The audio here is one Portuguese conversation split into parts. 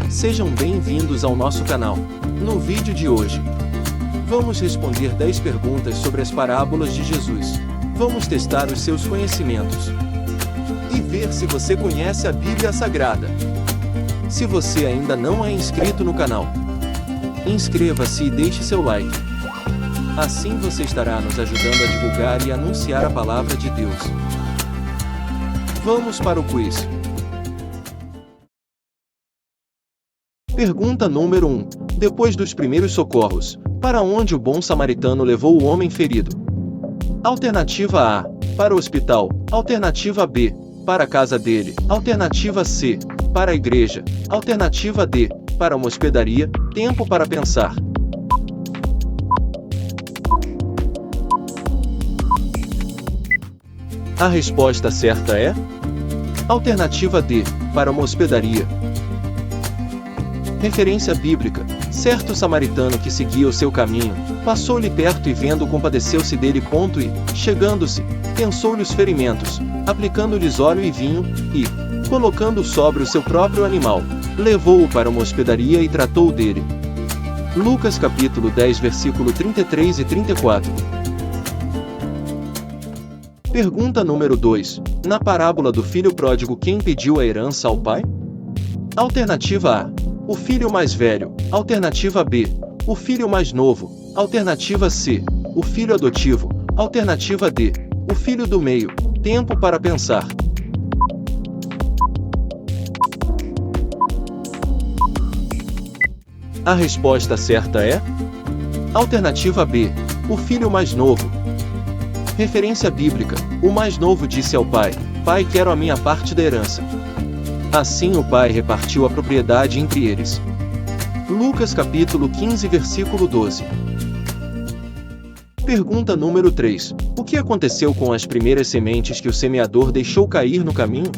Sejam bem-vindos ao nosso canal. No vídeo de hoje, vamos responder 10 perguntas sobre as parábolas de Jesus. Vamos testar os seus conhecimentos e ver se você conhece a Bíblia Sagrada. Se você ainda não é inscrito no canal, inscreva-se e deixe seu like. Assim você estará nos ajudando a divulgar e anunciar a palavra de Deus. Vamos para o quiz. Pergunta número 1. Depois dos primeiros socorros, para onde o bom samaritano levou o homem ferido? Alternativa A, para o hospital. Alternativa B, para a casa dele. Alternativa C, para a igreja. Alternativa D, para uma hospedaria. Tempo para pensar. A resposta certa é alternativa D, para uma hospedaria. Referência bíblica. Certo samaritano que seguia o seu caminho, passou-lhe perto e vendo compadeceu-se dele. E, chegando-se, pensou-lhe os ferimentos, aplicando-lhes óleo e vinho, e, colocando sobre o seu próprio animal, levou-o para uma hospedaria e tratou dele. Lucas capítulo 10 versículo 33 e 34. Pergunta número 2. Na parábola do filho pródigo, quem pediu a herança ao pai? Alternativa A, o filho mais velho. Alternativa B, o filho mais novo. Alternativa C, o filho adotivo. Alternativa D, o filho do meio. Tempo para pensar. A resposta certa é alternativa B, o filho mais novo. Referência bíblica. O mais novo disse ao pai: Pai, quero a minha parte da herança. Assim o pai repartiu a propriedade entre eles. Lucas capítulo 15 versículo 12. Pergunta número 3. O que aconteceu com as primeiras sementes que o semeador deixou cair no caminho?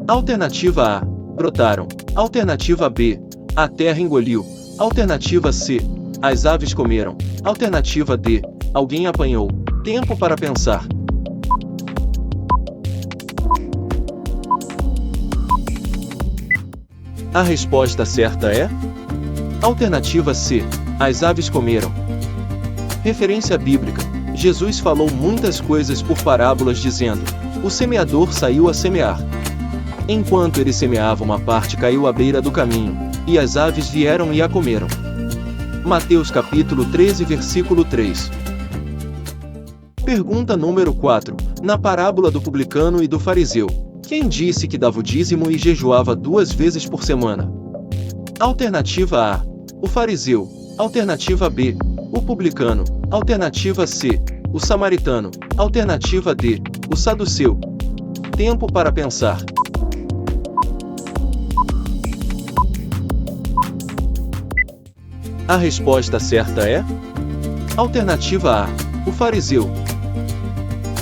Alternativa A, brotaram. Alternativa B, a terra engoliu. Alternativa C, as aves comeram. Alternativa D, alguém apanhou. Tempo para pensar. A resposta certa é alternativa C, as aves comeram. Referência bíblica. Jesus falou muitas coisas por parábolas dizendo: o semeador saiu a semear. Enquanto ele semeava, uma parte caiu à beira do caminho, e as aves vieram e a comeram. Mateus capítulo 13 versículo 3. Pergunta número 4. Na parábola do publicano e do fariseu, quem disse que dava o dízimo e jejuava 2 vezes por semana? Alternativa A, o fariseu. Alternativa B, o publicano. Alternativa C, o samaritano. Alternativa D, o saduceu. Tempo para pensar. A resposta certa é alternativa A, o fariseu.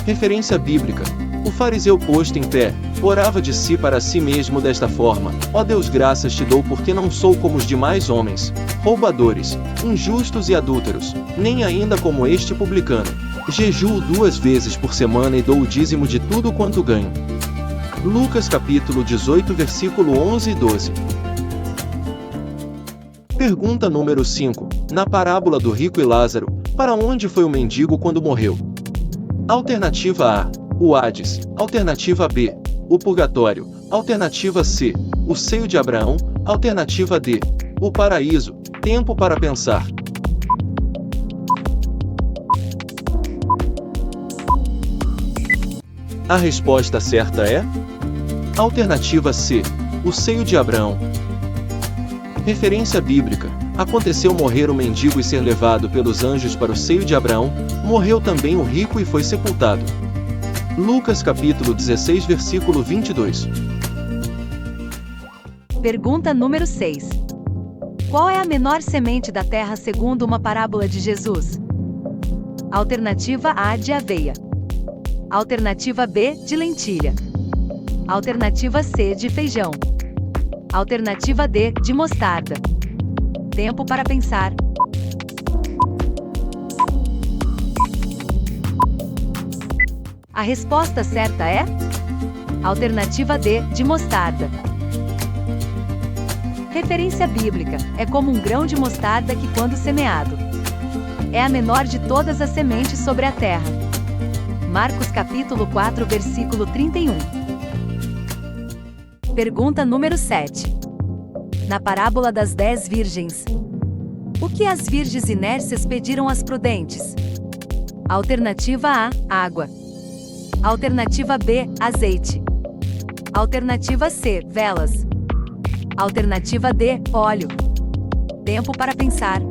Referência bíblica. O fariseu, posto em pé, orava de si para si mesmo desta forma: ó Deus, graças te dou porque não sou como os demais homens, roubadores, injustos e adúlteros, nem ainda como este publicano. Jejuo 2 vezes por semana e dou o dízimo de tudo quanto ganho. Lucas capítulo 18 versículo 11 e 12. Pergunta número 5. Na parábola do rico e Lázaro, para onde foi o mendigo quando morreu? Alternativa A, o Hades. Alternativa B, o purgatório. Alternativa C, o seio de Abraão. Alternativa D, o paraíso. Tempo para pensar. A resposta certa é alternativa C, o seio de Abraão. Referência bíblica. Aconteceu morrer o mendigo e ser levado pelos anjos para o seio de Abraão. Morreu também o rico e foi sepultado. Lucas capítulo 16 versículo 22. Pergunta número 6. Qual é a menor semente da terra segundo uma parábola de Jesus? Alternativa A, de aveia. Alternativa B, de lentilha. Alternativa C, de feijão. Alternativa D, de mostarda. Tempo para pensar. A resposta certa é alternativa D, de mostarda. Referência bíblica: é como um grão de mostarda que, quando semeado, é a menor de todas as sementes sobre a terra. Marcos capítulo 4, versículo 31. Pergunta número 7. Na parábola das 10 virgens, o que as virgens inércias pediram às prudentes? Alternativa A: água. Alternativa B: azeite. Alternativa C: velas. Alternativa D: óleo. Tempo para pensar.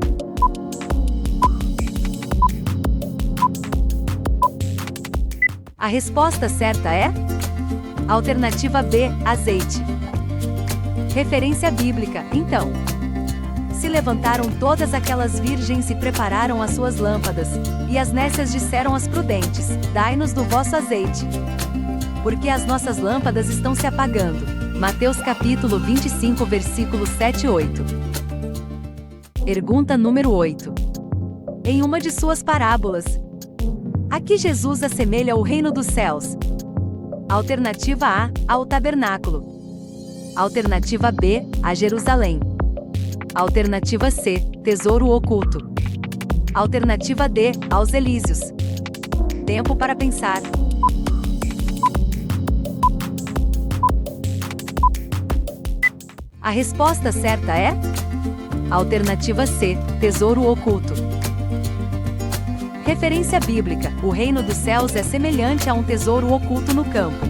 A resposta certa é alternativa B: azeite. Referência bíblica: então, se levantaram todas aquelas virgens e prepararam as suas lâmpadas, e as nécias disseram às prudentes: dai-nos do vosso azeite, porque as nossas lâmpadas estão se apagando. Mateus capítulo 25, versículos 7 e 8. Pergunta número 8. Em uma de suas parábolas, a que Jesus assemelha o reino dos céus? Alternativa A: ao tabernáculo. Alternativa B: a Jerusalém. Alternativa C: tesouro oculto. Alternativa D: aos Elíseos. Tempo para pensar. A resposta certa é alternativa C: tesouro oculto. Referência bíblica: o reino dos céus é semelhante a um tesouro oculto no campo,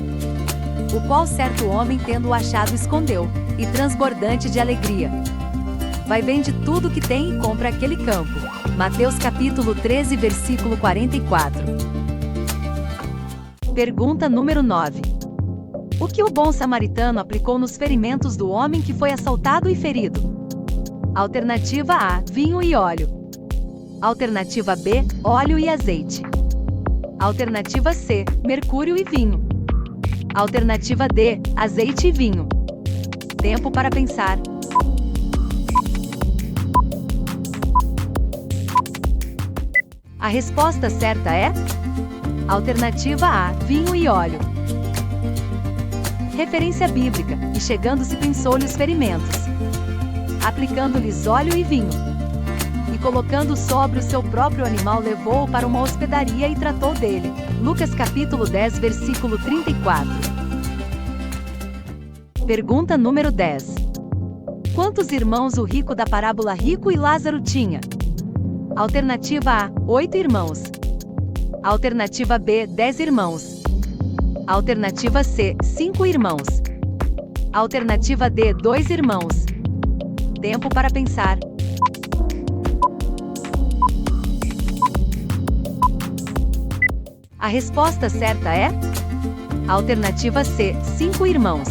o qual certo homem, tendo-o achado, escondeu, e transbordante de alegria, vai, vende tudo que tem e compra aquele campo. Mateus capítulo 13, versículo 44. Pergunta número 9. O que o bom samaritano aplicou nos ferimentos do homem que foi assaltado e ferido? Alternativa A: vinho e óleo. Alternativa B: óleo e azeite. Alternativa C: mercúrio e vinho. Alternativa D: azeite e vinho. Tempo para pensar. A resposta certa é alternativa A: vinho e óleo. Referência bíblica: e chegando-se pensou-lhe os ferimentos, aplicando-lhes óleo e vinho, e colocando sobre o seu próprio animal, levou-o para uma hospedaria e tratou dele. Lucas capítulo 10, versículo 34. Pergunta número 10. Quantos irmãos o rico da parábola Rico e Lázaro tinha? Alternativa A: 8 irmãos. Alternativa B: 10 irmãos. Alternativa C: 5 irmãos. Alternativa D: 2 irmãos. Tempo para pensar. A resposta certa é alternativa C: 5 irmãos.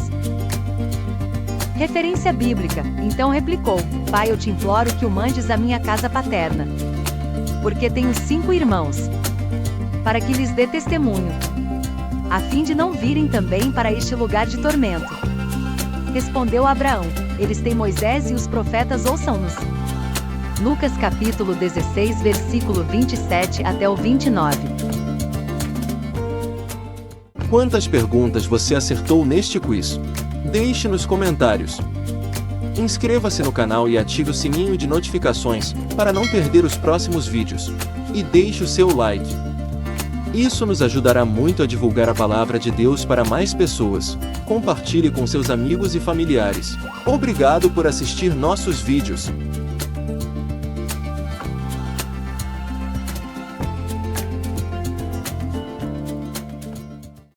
Referência bíblica: então replicou: Pai, eu te imploro que o mandes à minha casa paterna, porque tenho 5 irmãos, para que lhes dê testemunho, a fim de não virem também para este lugar de tormento. Respondeu Abraão: eles têm Moisés e os profetas, ouçam-nos. Lucas capítulo 16, versículo 27 até o 29. Quantas perguntas você acertou neste quiz? Deixe nos comentários. Inscreva-se no canal e ative o sininho de notificações, para não perder os próximos vídeos. E deixe o seu like. Isso nos ajudará muito a divulgar a palavra de Deus para mais pessoas. Compartilhe com seus amigos e familiares. Obrigado por assistir nossos vídeos.